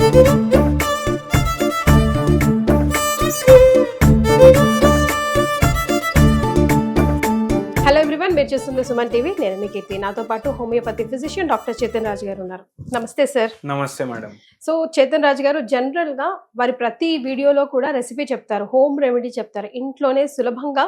Hello everyone, మీరు చూస్తుంది Suman TV. నేను మీ కీర్తి. నాతో పాటు హోమియోపతి ఫిజిషియన్ డాక్టర్ చేతన్ రాజు గారు ఉన్నారు. నమస్తే సార్. నమస్తే మేడం. సో చేతన్ రాజు గారు జనరల్ గా వారి ప్రతి వీడియోలో కూడా రెసిపీ చెప్తారు, హోమ్ రెమెడీ చెప్తారు. ఇంట్లోనే సులభంగా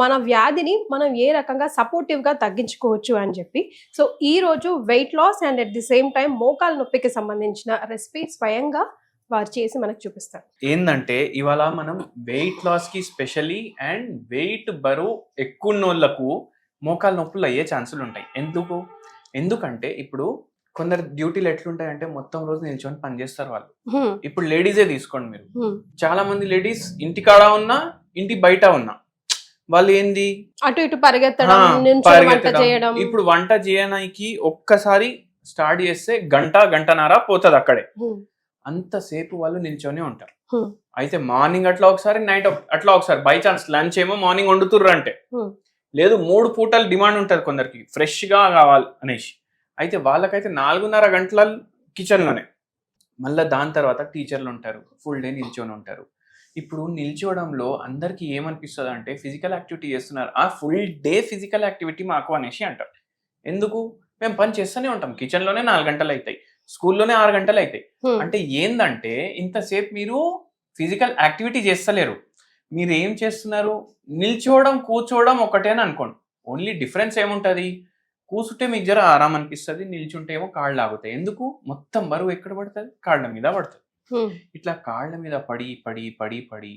మన వ్యాధిని మనం ఏ రకంగా సపోర్టివ్ గా తగ్గించుకోవచ్చు అని చెప్పి. సో ఈ రోజు weight loss and at the same time మోకాల నొప్పికి సంబంధించిన రెసిపీ స్వయంగా వారు చేసి మనకు చూపిస్తారు. ఏంటంటే ఇవాళ మనం వెయిట్ లాస్ కి స్పెషలీ అండ్ వెయిట్ బరువు ఎక్కువ ఉన్నోళ్లకు మోకాలు నొప్పులు అయ్యే ఛాన్సులు ఉంటాయి. ఎందుకంటే ఇప్పుడు కొందరు డ్యూటీలు ఎట్లుంటాయంటే మొత్తం రోజు నిల్చొని పని చేస్తారు వాళ్ళు. ఇప్పుడు లేడీసే తీసుకోండి మీరు. చాలా మంది లేడీస్ ఇంటికాడ ఉన్నా ఇంటి బయట ఉన్నా వాళ్ళు ఏంది అటు ఇటు పరిగెత్తడం. ఇప్పుడు వంట చేయడానికి ఒక్కసారి స్టార్ట్ చేస్తే గంటన్నర పోతుంది అక్కడే. అంతసేపు వాళ్ళు నిల్చొని ఉంటారు. అయితే మార్నింగ్ అట్లా ఒకసారి, నైట్ అట్లా ఒకసారి, బై ఛాన్స్ లంచ్ ఏమో మార్నింగ్ వండుతుర్రు అంటే లేదు 3 పూటలు డిమాండ్ ఉంటుంది కొందరికి ఫ్రెష్ గా కావాలి అనేసి. అయితే వాళ్ళకైతే 4.5 గంటల కిచెన్ లోనే. మళ్ళీ దాని తర్వాత టీచర్లు ఉంటారు, ఫుల్ డే నిల్చొని ఉంటారు. ఇప్పుడు నిల్చోవడంలో అందరికి ఏమనిపిస్తుంది అంటే ఫిజికల్ యాక్టివిటీ చేస్తున్నారు, ఆ ఫుల్ డే ఫిజికల్ యాక్టివిటీ మాకు అనేసి అంటారు. ఎందుకు? మేము పని చేస్తూనే ఉంటాం, కిచెన్ లోనే 4 గంటలు అవుతాయి, స్కూల్లోనే 6 గంటలు అవుతాయి. అంటే ఏందంటే ఇంతసేపు మీరు ఫిజికల్ యాక్టివిటీ చేస్తలేరు. మీరు ఏం చేస్తున్నారు? నిల్చోవడం కూర్చోవడం ఒకటేని అనుకోండి. ఓన్లీ డిఫరెన్స్ ఏముంటుంది? కూర్చుంటే మీకు జర ఆరాం అనిపిస్తుంది, నిల్చుంటే ఏమో కాళ్ళు ఆగుతాయి. ఎందుకు? మొత్తం బరువు ఎక్కడ పడుతుంది? కాళ్ళ మీద పడుతుంది. ఇట్లా కాళ్ళ మీద పడి పడి పడి పడి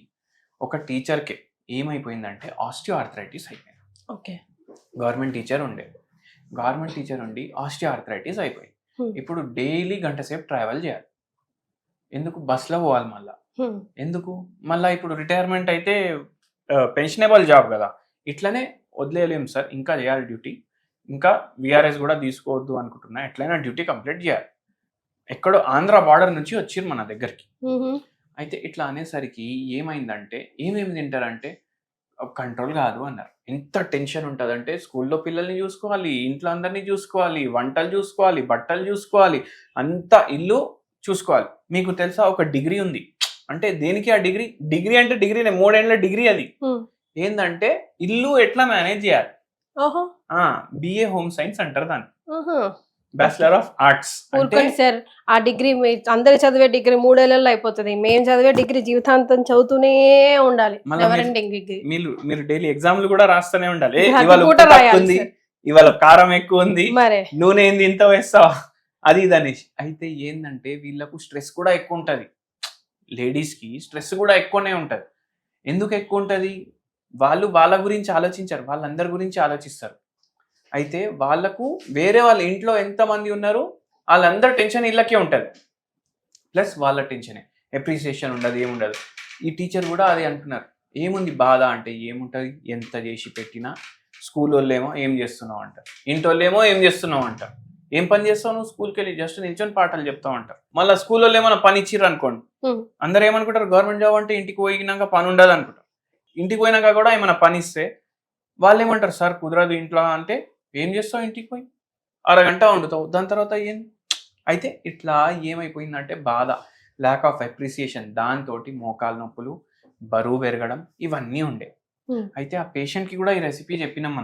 ఒక టీచర్కి ఏమైపోయిందంటే ఆస్టియో ఆర్థరైటిస్ అయిపోయింది. ఓకే. గవర్నమెంట్ టీచర్ ఉండి ఆస్టియో ఆర్థరైటిస్ అయిపోయింది. ఇప్పుడు డైలీ గంట సేపు ట్రావెల్ చేయాలి. ఎందుకు? బస్లో పోవాలి. ఎందుకు? మళ్ళీ ఇప్పుడు రిటైర్మెంట్ అయితే పెన్షనబుల్ జాబ్ కదా, ఇట్లనే వదిలేయలేము సార్, ఇంకా చేయాలి డ్యూటీ, ఇంకా విఆర్ఎస్ కూడా తీసుకోవద్దు అనుకుంటున్నా, ఎట్లయినా డ్యూటీ కంప్లీట్ చేయాలి. ఎక్కడో ఆంధ్ర బార్డర్ నుంచి వచ్చిర్రు మన దగ్గరికి. అయితే ఇట్లా అనేసరికి ఏమైందంటే ఏమేమి తింటారంటే కంట్రోల్ కాదు అన్నారు. ఎంత టెన్షన్ ఉంటుందంటే స్కూల్లో పిల్లల్ని చూసుకోవాలి, ఇంట్లో అందరినీ చూసుకోవాలి, వంటలు చూసుకోవాలి, బట్టలు చూసుకోవాలి, అంతా ఇల్లు చూసుకోవాలి. మీకు తెలుసా ఒక డిగ్రీ ఉంది అంటే దేనికి? ఆ డిగ్రీ అంటే డిగ్రీనే, 3 ఏళ్ల డిగ్రీ. అది ఏంటంటే ఇల్లు ఎట్లా మేనేజ్ చేయాలి. బిఏ హోమ్ సైన్స్ అంటారు దాన్ని, బ్యాచిలర్ ఆఫ్ ఆర్ట్స్. సార్ ఆ డిగ్రీ అందరు చదివే డిగ్రీ 3 ఏళ్లలో అయిపోతుంది. మేము చదివే డిగ్రీ జీవితాంతం చదువుతూనే ఉండాలి. మీరు డైలీ ఎగ్జామ్లు కూడా రాస్తూనే ఉండాలి. ఇవాళ కారం ఎక్కువ ఉంది, నూనె ఏంది ఇంత వేస్తావా, అది ఇది అనేసి. అయితే ఏంటంటే వీళ్ళకు స్ట్రెస్ కూడా ఎక్కువ ఉంటుంది. లేడీస్ కి స్ట్రెస్ కూడా ఎక్కువనే ఉంటది. ఎందుకు ఎక్కువ ఉంటది? వాళ్ళు వాళ్ళ గురించి ఆలోచించారు, వాళ్ళందరి గురించి ఆలోచిస్తారు. అయితే వాళ్ళకు వేరే వాళ్ళ ఇంట్లో ఎంతమంది ఉన్నారు వాళ్ళందరూ టెన్షన్ ఇళ్ళకే ఉంటుంది, ప్లస్ వాళ్ళ టెన్షనే. అప్రిసియేషన్ ఉండదు, ఏముండదు. ఈ టీచర్ కూడా అదే అంటున్నారు. ఏముంది బాధ అంటే ఏముంటుంది, ఎంత చేసి పెట్టినా. స్కూల్ వాళ్ళేమో ఏం చేస్తున్నావు అంటారు, ఇంటి వాళ్ళేమో ఏం చేస్తున్నావు అంటారు. ఏం పని చేస్తావు నువ్వు? స్కూల్కి వెళ్ళి జస్ట్ నిల్చొని పాఠాలు చెప్తావు అంటారు. మళ్ళీ స్కూల్లో ఏమైనా పని ఇచ్చిర్రు అనుకోండి, అందరు ఏమనుకుంటారు, గవర్నమెంట్ జాబ్ అంటే ఇంటికి పోయినాక పని ఉండదు అనుకుంటారు. ఇంటికి పోయినాక కూడా ఏమైనా పని ఇస్తే వాళ్ళు ఏమంటారు, సార్ కుదరదు ఇంట్లో అంటే. ఏం చేస్తావు? ఇంటికి పోయి 6 గంటలు వండుతావు, దాని తర్వాత ఏం? అయితే ఇట్లా ఏమైపోయిందంటే బాధ, ల్యాక్ ఆఫ్ అప్రిసియేషన్, దాంతో మోకాలు నొప్పులు, బరువు పెరగడం, ఇవన్నీ ఉండే. అయితే ఆ పేషెంట్ కి కూడా ఈ రెసిపీ చెప్పినాం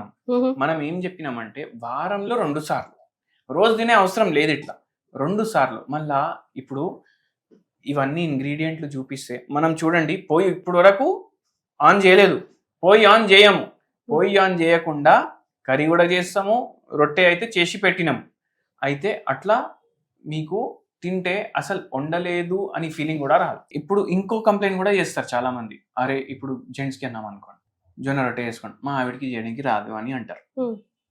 మనం ఏం చెప్పినామంటే వారంలో 2 సార్లు, రోజు తినే అవసరం లేదు, ఇట్లా 2 సార్లు. మళ్ళా ఇప్పుడు ఇవన్నీ ఇంగ్రీడియంట్లు చూపిస్తే మనం చూడండి, పోయి ఇప్పుడు వరకు ఆన్ చేయలేదు, పోయి ఆన్ చేయము, పోయి ఆన్ చేయకుండా కర్రీ కూడా చేస్తాము, రొట్టె అయితే చేసి పెట్టినాము. అయితే అట్లా మీకు తింటే అసలు వండలేదు అని ఫీలింగ్ కూడా రాదు. ఇప్పుడు ఇంకో కంప్లైంట్ కూడా చేస్తారు చాలా మంది, అరే ఇప్పుడు జెంట్స్కి అన్నాం అనుకోండి, జొన్న రొట్టె వేసుకోండి, మా ఆవిడకి చేయడానికి రాదు అని అంటారు.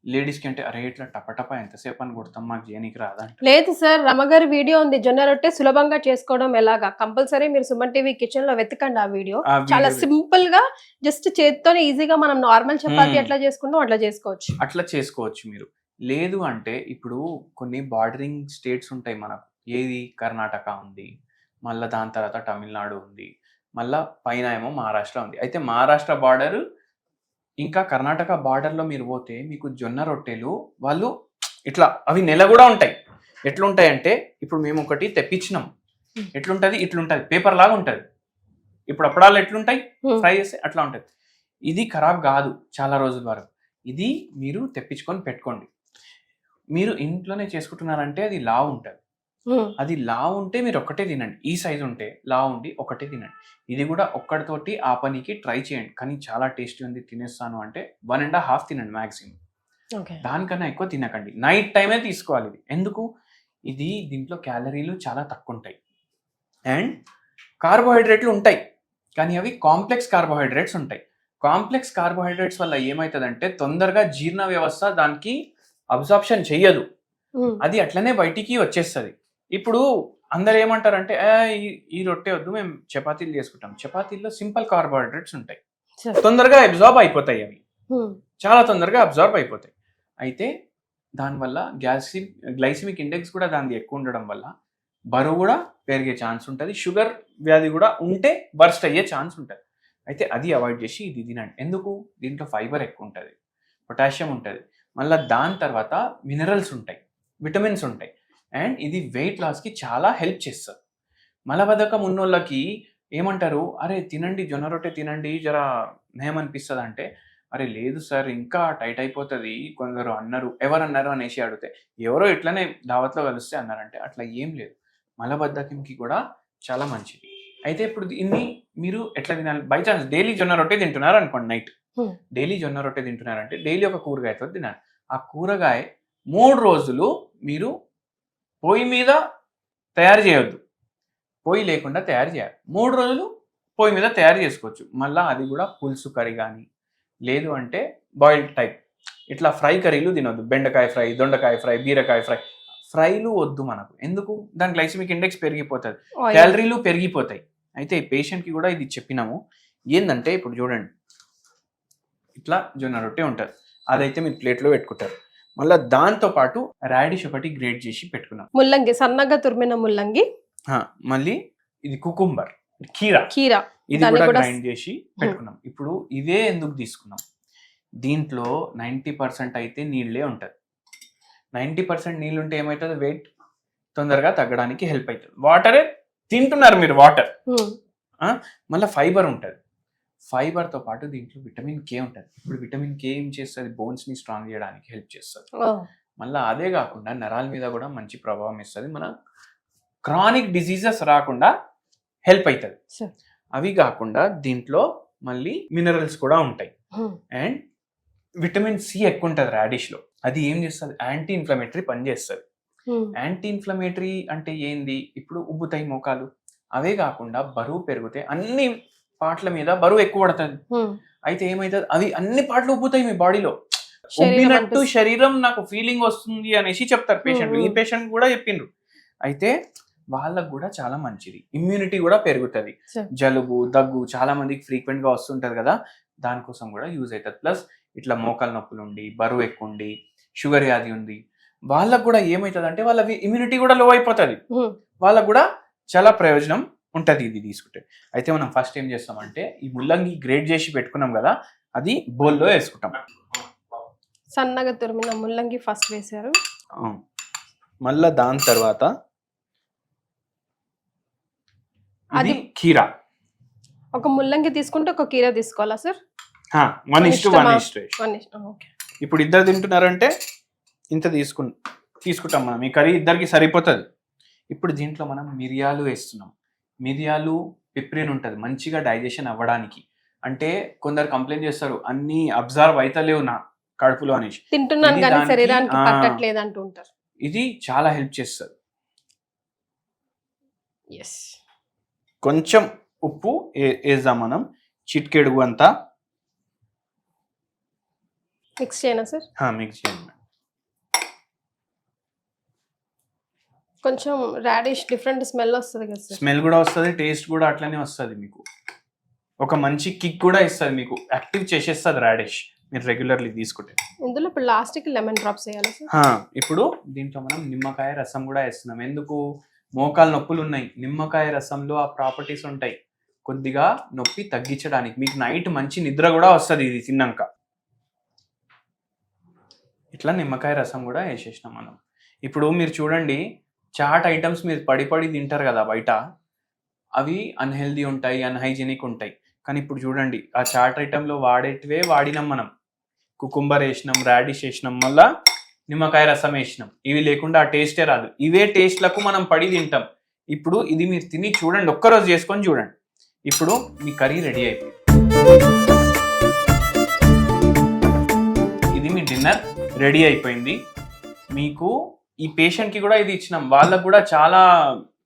లేడీస్ కి అంటే అరే ఇట్లా టపటప ఎంతసేపు అని కొడతాం, మాకు చేయడానికి రాదా? లేదు సార్, రమగారి వీడియో ఉంది, జొన్న రొట్టె సులభంగా చేసుకోవడం ఎలాగా. కంపల్సరీ మీరు సుమన్ టీవీ కిచెన్ లో వెతకండి ఆ వీడియో. చాలా సింపుల్ గా జస్ట్ చేత్తోనే ఈజీగా మనం నార్మల్ చపాతీ ఎట్లా చేసుకుంటాం అట్లా చేసుకోవచ్చు మీరు. లేదు అంటే ఇప్పుడు కొన్ని బార్డరింగ్ స్టేట్స్ ఉంటాయి మనకు, ఏది కర్ణాటక ఉంది, మళ్ళీ దాని తర్వాత తమిళనాడు ఉంది, మళ్ళా పైన ఏమో మహారాష్ట్ర ఉంది. అయితే మహారాష్ట్ర బార్డర్ ఇంకా కర్ణాటక బార్డర్లో మీరు పోతే మీకు జొన్న రొట్టెలు వాళ్ళు ఇట్లా అవి నెల కూడా ఉంటాయి. ఎట్లుంటాయంటే ఇప్పుడు మేము ఒకటి తెప్పించినాం, ఎట్లుంటది, ఇట్లుంటది, పేపర్ లాగా ఉంటది. ఇప్పుడు అప్పడాలు ఎట్లుంటాయి, ఫ్రై చేస్తే అట్లా ఉంటది. ఇది ఖరాబ్ కాదు చాలా రోజుల వరకు. ఇది మీరు తెప్పించుకొని పెట్టుకోండి. మీరు ఇంట్లోనే చేసుకుంటున్నారంటే అది లావు ఉంటుంది. అది లావు ఉంటే మీరు ఒక్కటే తినండి. ఈ సైజు ఉంటే లావు ఉండి ఒకటే తినండి. ఇది కూడా ఒక్కడితోటి ఆ పనికి ట్రై చేయండి. కానీ చాలా టేస్టీ ఉంది, తినేస్తాను అంటే 1.5 తినండి మ్యాక్సిమం. దానికన్నా ఎక్కువ తినకండి. నైట్ టైమే తీసుకోవాలి ఇది. ఎందుకు, ఇది దీంట్లో క్యాలరీలు చాలా తక్కువ ఉంటాయి అండ్ కార్బోహైడ్రేట్లు ఉంటాయి, కానీ అవి కాంప్లెక్స్ కార్బోహైడ్రేట్స్ ఉంటాయి. కాంప్లెక్స్ కార్బోహైడ్రేట్స్ వల్ల ఏమవుతుందంటే తొందరగా జీర్ణ వ్యవస్థ దానికి అబ్జార్ప్షన్ చెయ్యదు, అది అట్లనే బయటికి వచ్చేస్తుంది. ఇప్పుడు అందరు ఏమంటారంటే ఈ రొట్టె వద్దు, మేము చపాతీలు చేసుకుంటాం. చపాతీల్లో సింపుల్ కార్బోహైడ్రేట్స్ ఉంటాయి, తొందరగా అబ్జార్బ్ అయిపోతాయి. అవి చాలా తొందరగా అబ్జార్బ్ అయిపోతాయి. అయితే దానివల్ల గ్లైసిమిక్ ఇండెక్స్ కూడా దానికి ఎక్కువ ఉండడం వల్ల బరువు కూడా పెరిగే ఛాన్స్ ఉంటుంది. షుగర్ వ్యాధి కూడా ఉంటే బర్స్ట్ అయ్యే ఛాన్స్ ఉంటుంది. అయితే అది అవాయిడ్ చేసి ఇది తినండి. ఎందుకు, దీంట్లో ఫైబర్ ఎక్కువ ఉంటుంది, పొటాషియం ఉంటుంది, మళ్ళీ దాని తర్వాత మినరల్స్ ఉంటాయి, విటమిన్స్ ఉంటాయి అండ్ ఇది వెయిట్ లాస్కి చాలా హెల్ప్ చేస్తుంది. మలబద్ధకం ఉన్నోళ్ళకి ఏమంటారు, అరే తినండి జొన్న రొట్టె తినండి జరా నయమనిపిస్తుంది అంటే, అరే లేదు సార్ ఇంకా టైట్ అయిపోతుంది కొందరు అన్నారు. ఎవరన్నారు అనేసి అడిగితే ఎవరో ఇట్లనే దావత్లో కలిస్తే అన్నారంటే అట్లా ఏం లేదు. మలబద్ధకంకి కూడా చాలా మంచిది. అయితే ఇప్పుడు దీన్ని మీరు ఎట్లా తినాలి, బై ఛాన్స్ డైలీ జొన్న రొట్టె తింటున్నారు అనుకోండి, నైట్ డైలీ జొన్న రొట్టె తింటున్నారంటే డైలీ ఒక కూరగాయతో తినాలి. ఆ కూరగాయ 3 రోజులు మీరు పొయ్యి మీద తయారు చేయొద్దు, పొయ్యి లేకుండా తయారు చేయాలి. 3 రోజులు పొయ్యి మీద తయారు చేసుకోవచ్చు. మళ్ళీ అది కూడా పులుసు కర్రీ కానీ లేదు అంటే బాయిల్డ్ టైప్ ఇట్లా ఫ్రై కర్రీలు తినొద్దు. బెండకాయ ఫ్రై, దొండకాయ ఫ్రై, బీరకాయ ఫ్రై, ఫ్రైలు వద్దు మనకు. ఎందుకు, దాని గ్లైసిమిక్ ఇండెక్స్ పెరిగిపోతుంది, క్యాలరీలు పెరిగిపోతాయి. అయితే ఈ పేషెంట్కి కూడా ఇది చెప్పినాము. ఏంటంటే ఇప్పుడు చూడండి, ఇట్లా జొన్న రొట్టె ఉంటుంది, అదైతే మీరు ప్లేట్లో పెట్టుకుంటారు. మళ్ళీ దాంతో పాటు రాడిష్ ఒకటి గ్రేట్ చేసి పెట్టుకున్నాం, ముల్లంగి సన్నగా తురిమిన ముల్లంగి. మళ్ళీ ఇది కుకుంబర్, కీరా ఇది కూడా గ్రైండ్ చేసి పెట్టుకున్నాం. ఇప్పుడు ఇవే ఎందుకు తీసుకున్నాం, దీంట్లో 90% అయితే నీళ్ళే ఉంటుంది. 90% నీళ్ళు ఉంటే ఏమవుతుంది, వెయిట్ తొందరగా తగ్గడానికి హెల్ప్ అవుతుంది. వాటరే తింటున్నారు మీరు, వాటర్. మళ్ళీ ఫైబర్ ఉంటుంది, ఫైబర్తో పాటు దీంట్లో విటమిన్ కే ఉంటుంది. ఇప్పుడు విటమిన్ కే ఏం చేస్తుంది, బోన్స్ని స్ట్రాంగ్ చేయడానికి హెల్ప్ చేస్తుంది. మళ్ళీ అదే కాకుండా నరాల మీద కూడా మంచి ప్రభావం ఇస్తుంది, మన క్రానిక్ డిసీజెస్ రాకుండా హెల్ప్ అవుతుంది. అవి కాకుండా దీంట్లో మళ్ళీ మినరల్స్ కూడా ఉంటాయి అండ్ విటమిన్ సి ఎక్కువ ఉంటుంది రాడిష్లో. అది ఏం చేస్తుంది, యాంటీ ఇన్ఫ్లమేటరీ పని చేస్తుంది. యాంటీ ఇన్ఫ్లమేటరీ అంటే ఏంది, ఇప్పుడు ఉబ్బుతాయి మోకాలు, అవే కాకుండా బరువు పెరిగితే అన్ని పార్ట్ల మీద బరువు ఎక్కువ పడుతుంది. అయితే ఏమైతుంది, అవి అన్ని పార్ట్లు ఉబ్బుతాయి మీ బాడీలో, ఉబ్బినట్టు శరీరం నాకు ఫీలింగ్ వస్తుంది అనేసి చెప్తారు పేషెంట్లు. ఈ పేషెంట్ కూడా చెప్పిండ్రు. అయితే వాళ్ళకు కూడా చాలా మంచిది, ఇమ్యూనిటీ కూడా పెరుగుతుంది. జలుబు దగ్గు చాలా మందికి ఫ్రీక్వెంట్ గా వస్తుంటది కదా, దానికోసం కూడా యూజ్ అవుతుంది. ప్లస్ ఇట్లా మోకాలు నొప్పులు ఉండి, బరువు ఎక్కువ ఉండి, షుగర్ వ్యాధి ఉంది, వాళ్ళకు కూడా ఏమవుతుంది అంటే వాళ్ళ ఇమ్యూనిటీ కూడా లో అయిపోతుంది, వాళ్ళకు కూడా చాలా ప్రయోజనం ఉంటుంది ఇది తీసుకుంటే. అయితే మనం ఫస్ట్ ఏం చేస్తామంటే ఈ ముల్లంగి గ్రేట్ చేసి పెట్టుకున్నాం కదా, అది బౌల్లో వేసుకుంటాం. సన్నగా తురిమిన ముల్లంగి ఫస్ట్ వేసారు. మళ్ళా దాని తర్వాత అది కీరా, ఒక ముల్లంగి తీసుకుంటే ఒక కీరా తీసుకోవాలా సార్? 1:1. ఇప్పుడు ఇద్దరు తింటున్నారంటే ఇంత తీసుకుంటాం మనం, ఈ కర్రీ ఇద్దరికి సరిపోతుంది. ఇప్పుడు దీంట్లో మనం మిరియాలు వేస్తున్నాం. మిరియాలు పిప్రిన్ ఉంటుంది మంచిగా డైజెషన్ అవ్వడానికి. అంటే కొందరు కంప్లైంట్ చేస్తారు అన్ని అబ్జర్వ్ అయితలేవు నా కడుపులో అనేసి, తింటున్నాను కానీ శరీరానికి పట్టట్లేదు అంటూ ఉంటారు. ఇది చాలా హెల్ప్ చేస్తుంది. కొంచెం ఉప్పు వేద్దాం మనం, చిటికెడు అంతా. మిక్స్ చేయనా సార్? మిక్స్ చేయండి. కొంచెం రాడిష్ డిఫరెంట్ స్మెల్ వస్తుంది కదా సార్? స్మెల్ కూడా వస్తుంది, టేస్ట్ కూడా అట్లనే వస్తుంది. మీకు ఒక మంచి కిక్ కూడా ఇస్తుంది, మీకు యాక్టివ్ చేసేస్తుంది రాడిష్ మీరు రెగ్యులర్లీ తీసుకుంటే. ఇందులో ఇప్పుడు లాస్ట్కి లెమన్ డ్రాప్స్ వేయాలి సార్? ఇప్పుడు దీంట్లో మనం నిమ్మకాయ రసం కూడా వేస్తున్నాం. ఎందుకు, మోకాలు నొప్పులు ఉన్నాయి, నిమ్మకాయ రసంలో ఆ ప్రాపర్టీస్ ఉంటాయి, కొద్దిగా నొప్పి తగ్గించడానికి. మీకు నైట్ మంచి నిద్ర కూడా వస్తుంది ఇది తిన్నాక. ఇట్లా నిమ్మకాయ రసం కూడా వేసేసినాం మనం. ఇప్పుడు మీరు చూడండి, చాట్ ఐటమ్స్ మీరు పడి పడి తింటారు కదా బయట, అవి అన్హెల్దీ ఉంటాయి, అన్హైజీనిక్ ఉంటాయి. కానీ ఇప్పుడు చూడండి, ఆ చాట్ ఐటెంలో వాడేటివే వాడినాం మనం. కుకుంబర్ వేసినాం, రాడిష్ వేసినాం, మళ్ళా నిమ్మకాయ రసం వేసినాం. ఇవి లేకుండా ఆ టేస్టే రాదు. ఇవే టేస్ట్లకు మనం పడి తింటాం. ఇప్పుడు ఇది మీరు తిని చూడండి, ఒక్కరోజు చేసుకొని చూడండి. ఇప్పుడు మీ కర్రీ రెడీ అయిపోయింది. ఇది మీ డిన్నర్ రెడీ అయిపోయింది. మీకు ఈ పేషెంట్కి కూడా ఇది ఇచ్చినాం, వాళ్ళకు కూడా చాలా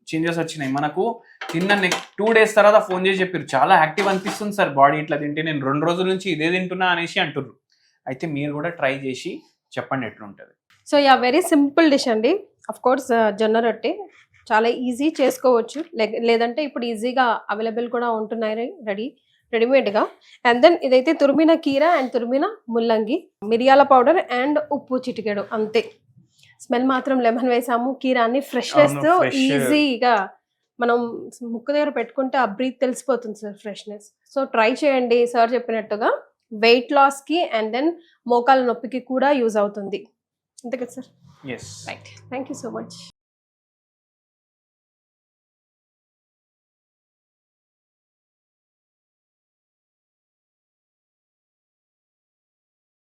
చేంజెస్ వచ్చినాయి. మనకు తిన్న నెక్స్ట్ 2 days తర్వాత ఫోన్ చేసి చెప్పారు, చాలా యాక్టివ్ అనిపిస్తుంది సార్ బాడీ ఇట్లా తింటే, నేను 2 రోజుల నుంచి ఇదే తింటున్నా అనేసి అంటుర్రు. అయితే మీరు కూడా ట్రై చేసి చెప్పండి ఎట్లుంటుంది. సో వెరీ సింపుల్ డిష్ అండి. అఫ్ కోర్స్ జొన్న రొట్టె చాలా ఈజీ చేసుకోవచ్చు, లేదంటే ఇప్పుడు ఈజీగా అవైలబుల్ కూడా ఉంటున్నాయి రెడీమేడ్గా. అండ్ దెన్ ఇదైతే తురిమిన కీర అండ్ తురిమిన ముల్లంగి, మిరియాల పౌడర్ అండ్ ఉప్పు చిటికెడు అంతే. స్మెల్ మాత్రం లెమన్ వేసాము, కీర అన్ని ఫ్రెష్నెస్ ఈజీగా మనం ముక్కు దగ్గర పెట్టుకుంటే ఆ బ్రీత్ తెలిసిపోతుంది సార్, ఫ్రెష్నెస్. సో ట్రై చేయండి. సార్ చెప్పినట్టుగా వెయిట్ లాస్కి అండ్ దెన్ మోకాల నొప్పికి కూడా యూజ్ అవుతుంది. అంతే కదా sir? Yes. Right, thank you so much.